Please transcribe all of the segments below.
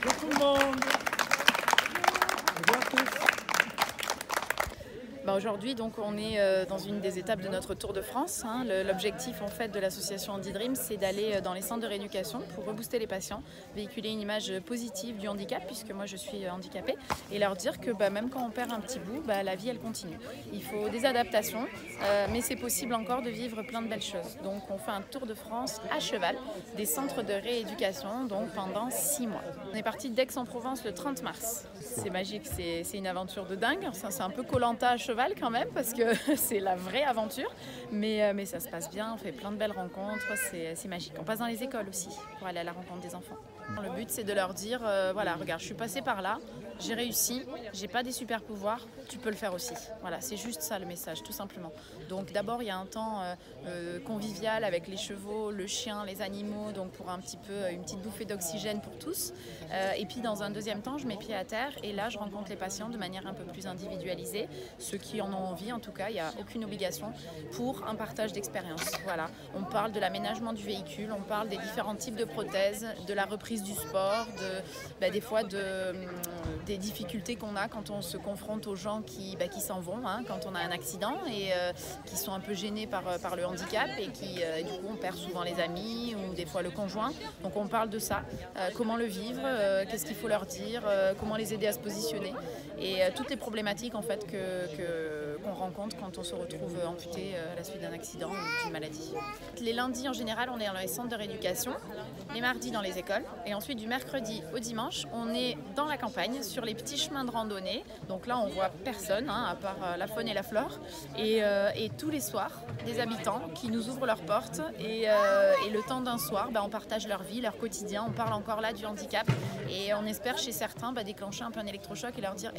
Bonjour tout le monde. Bonjour à tous. Aujourd'hui, donc, on est dans une des étapes de notre Tour de France. L'objectif en fait de l'association Handy Dream, c'est d'aller dans les centres de rééducation pour rebooster les patients, véhiculer une image positive du handicap, puisque moi je suis handicapée, et leur dire que même quand on perd un petit bout, la vie elle continue. Il faut des adaptations, mais c'est possible encore de vivre plein de belles choses. Donc on fait un Tour de France à cheval des centres de rééducation, donc pendant 6 mois. On est parti d'Aix-en-Provence le 30 mars. C'est magique, c'est une aventure de dingue. C'est un peu Koh-Lanta à cheval quand même, parce que c'est la vraie aventure, mais ça se passe bien, on fait plein de belles rencontres, c'est magique. On passe dans les écoles aussi pour aller à la rencontre des enfants. Le but c'est de leur dire, voilà, regarde, je suis passée par là, j'ai réussi, j'ai pas des super pouvoirs, tu peux le faire aussi. Voilà, c'est juste ça le message, tout simplement. Donc d'abord il y a un temps convivial avec les chevaux, le chien, les animaux, donc pour un petit peu une petite bouffée d'oxygène pour tous. Et puis dans un deuxième temps, je mets pied à terre et là je rencontre les patients de manière un peu plus individualisée, ceux qui en ont envie en tout cas, il n'y a aucune obligation, pour un partage d'expérience. Voilà, on parle de l'aménagement du véhicule, on parle des différents types de prothèses, de la reprise du sport, des fois des difficultés qu'on a quand on se confronte aux gens qui s'en vont, quand on a un accident et qui sont un peu gênés par le handicap et qui du coup on perd souvent les amis ou des fois le conjoint. Donc on parle de ça, comment le vivre, qu'est-ce qu'il faut leur dire, comment les aider à se positionner et toutes les problématiques en fait qu'on rencontre quand on se retrouve amputé à la suite d'un accident ou d'une maladie. Les lundis en général on est dans les centres de rééducation, les mardis dans les écoles et ensuite du mercredi au dimanche on est dans la campagne sur les petits chemins de randonnée. Donc là on voit personne à part la faune et la flore et tous les soirs des habitants qui nous ouvrent leurs portes et le temps d'un soir on partage leur vie, leur quotidien, on parle encore là du handicap et on espère chez certains déclencher un peu un électrochoc et leur dire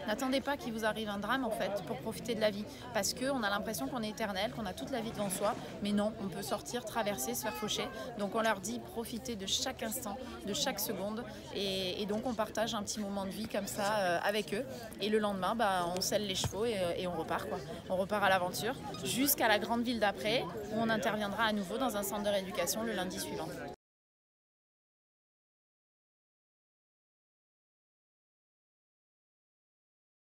n'attendez pas qu'il vous arrive un drame en fait pour profiter de la vie, parce qu'on a l'impression qu'on est éternel, qu'on a toute la vie devant soi, mais non, on peut sortir, traverser, se faire faucher. Donc on leur dit profitez de chaque instant, de chaque seconde et donc on partage un petit moment de vie comme ça avec eux et le lendemain on selle les chevaux et on repart quoi. On repart à l'aventure jusqu'à la grande ville d'après où on interviendra à nouveau dans un centre de rééducation le lundi suivant.